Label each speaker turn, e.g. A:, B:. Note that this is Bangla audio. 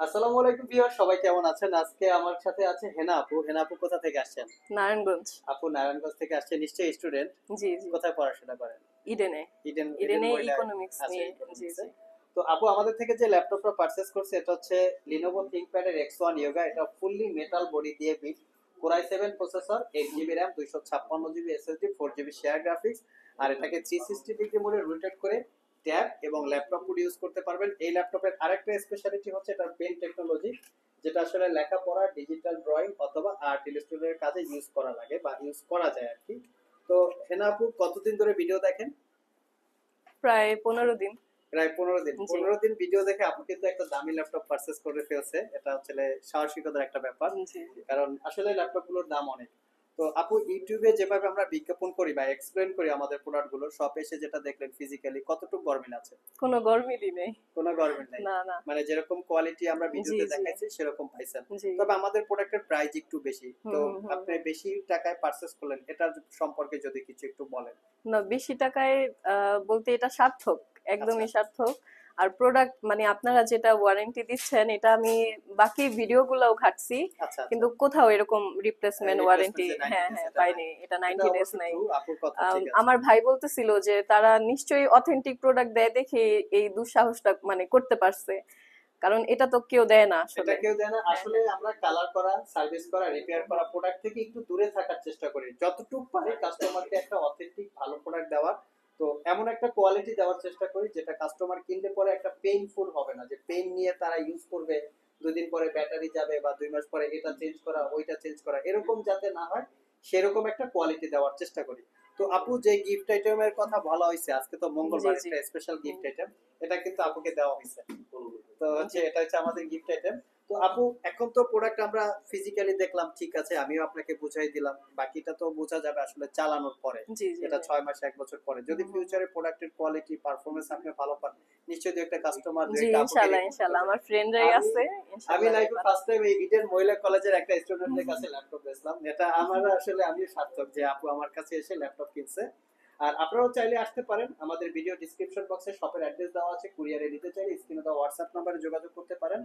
A: আসসালামু আলাইকুম ভিউয়ার, সবাই কেমন আছেন? আজকে আমার সাথে আছে হেনা আপু। হেনা আপু কোথা থেকে আসছেন?
B: নারায়ণগঞ্জ।
A: আপু নারায়ণগঞ্জ থেকে আসছে, নিশ্চয়ই স্টুডেন্ট।
B: জি জি।
A: কোথায় পড়াশোনা করেন?
B: ইডেনে।
A: ইডেন ইডেন
B: ইডেনে
A: মহিলা।
B: ইকোনমিক্স
A: আচ্ছা,
B: নিয়ে। জি
A: ইকোনমিক্সে।
B: জি।
A: তো আপু আমাদের থেকে যে ল্যাপটপটা পারচেজ করছে এটা হচ্ছে Lenovo ThinkPad এর X1 Yoga। এটা ফুললি মেটাল বডি দিয়ে build, Core i7 processor, 8 GB RAM, 256 GB SSD, 4 GB share graphics. আর এটাকে 360 ডিগ্রি মোডে রোটেট করে ট্যাব এবং ল্যাপটপ মোড ইউজ করতে পারবেন। এই ল্যাপটপের আরেকটা স্পেশালিটি হচ্ছে এটার পেন টেকনোলজি, যেটা আসলে লেখাপড়া, ডিজিটাল ড্রয়িং অথবা আর্ট ইলাস্ট্রেটরের কাজে ইউজ করা লাগে বা ইউজ করা যায় আর কি। তো হেনা আপু কতদিন ধরে ভিডিও দেখেন?
B: প্রায় 15 দিন।
A: প্রায় 15 দিন।
B: জি
A: 15 দিন ভিডিও দেখে আপু কিন্তু একটা দামি ল্যাপটপ পারচেজ করে ফেলছে। এটা আসলে সাহসিকতার একটা ব্যাপার,
B: জি জি।
A: কারণ আসলে ল্যাপটপ গুলোর দাম অনেক। তো আপু ইউটিউবে যেভাবে আমরা বিজ্ঞাপন করি বা এক্সপ্লেন করি আমাদের প্রোডাক্ট গুলো, সব এসে যেটা দেখলেন ফিজিক্যালি কতটুকু গরমিল আছে?
B: কোনো গরমিলই নেই।
A: কোনো গরমিল নাই।
B: না না।
A: মানে যেরকম কোয়ালিটি আমরা
B: জি
A: ভিডিওতে
B: জি।
A: দেখাইছি সেরকম পাইছেন।
B: জি।
A: তবে আমাদের প্রোডাক্টের প্রাইস একটু বেশি। তো আপনি
B: হুম।
A: বেশি টাকায় পারচেজ করলেন, এটার সম্পর্কে যদি কিছু একটু বলেন।
B: না, বেশি টাকায় বলতে এটা সার্থক,
A: আচ্ছা
B: একদমই সার্থক। আর প্রোডাক্ট মানে আপনারা যেটা ওয়ারেন্টি দিচ্ছেন এটা আমি বাকি ভিডিও গুলাও ঘাটছি,
A: আচ্ছা আচ্ছা।
B: কিন্তু কোথাও এরকম রিপ্লেসমেন্ট
A: রিপ্লেসমেন্ট
B: ওয়ারেন্টি
A: যে 90
B: হ্যাঁ
A: ডেজ
B: হ্যাঁ
A: এটা নাই।
B: পাইনি, এটা
A: এটা
B: 90 ডেজ
A: অবশ্য
B: নাই।
A: ট্রু, আপুর কথা ঠিক আছে।
B: আমার ভাই বলতেছিল যে তারা নিশ্চয়ই অথেন্টিক প্রোডাক্ট দেয় দেখে এই দুঃসাহসটা মানে করতে পারছে, কারণ এটা তো কেউ দেয় না
A: এটা
B: আসলে।
A: কেউ দেয় না।
B: হ্যাঁ
A: আসলে
B: হ্যাঁ।
A: আমরা কালার করা, সার্ভিস করা, রিপেয়ার করা প্রোডাক্ট থেকে একটু দূরে থাকার চেষ্টা করি, যতটুকু পারি কাস্টমারকে একটা অথেন্টিক ভালো প্রোডাক্ট দেওয়ার। তো এমন একটা কোয়ালিটি দেওয়ার চেষ্টা করি যেটা কাস্টমার কিনলে পরে একটা পেইনফুল হবে না, যে পেইন নিয়ে তারা ইউজ করবে, 2 দিন পরে ব্যাটারি যাবে বা 2 মাস পরে এটা চেঞ্জ করা ওইটা চেঞ্জ করা, এরকম যাতে না হয় সেরকম একটা কোয়ালিটি দেওয়ার চেষ্টা করি। তো আপু যে গিফট আইটেমের কথা বলা হয়েছে, আজকে তো
B: জি
A: মঙ্গলবার,
B: জি।
A: একটা স্পেশাল
B: হুম,
A: গিফট আইটেম, এটা কিন্তু আপুকে দেওয়া হয়েছে। তো হচ্ছে
B: জি
A: এটা হচ্ছে আমাদের গিফট আইটেম। তো আপু এখন তো প্রোডাক্ট আমরা ফিজিক্যালি দেখলাম, ঠিক আছে, আমিও আপনাকে বুঝাই দিলাম, বাকিটা তো বোঝা যাবে আসলে চালানোর পরে,
B: জি জি।
A: এটা
B: জি
A: 6 মাস 1 বছর পরে। যদি ফিউচারে প্রোডাক্টের কোয়ালিটি পারফরমেন্স আপনি ভালো পান, নিশ্চয়ই দুই একটা কাস্টমার, দুই
B: জি,
A: একটা আপুকে
B: ইনশাল্লাহ
A: রিকমেন্ড
B: ইনশাল্লাহ
A: করবেন।
B: আমার ফ্রেন্ডরাই
A: আমি
B: আছে,
A: আমি
B: ইনশাল্লাহ
A: লাইফে
B: নেবা।
A: ফার্স্ট টাইম এই ইডেন মহিলা কলেজের একটা স্টুডেন্টের কাছে ল্যাপটপ বেচলাম, এটা আমার আসলে আমিও সার্থক যে আপু আমার কাছে এসে ল্যাপটপ কিনছে। আর আপনারাও চাইলে আসতে পারেন, আমাদের ভিডিও ডিসক্রিপশন বক্সে শপের অ্যাড্রেস দেওয়া আছে, কুরিয়ারে নিতে চাইলে স্ক্রিনে দেওয়া হোয়াটসঅ্যাপ নাম্বারে যোগাযোগ করতে পারেন।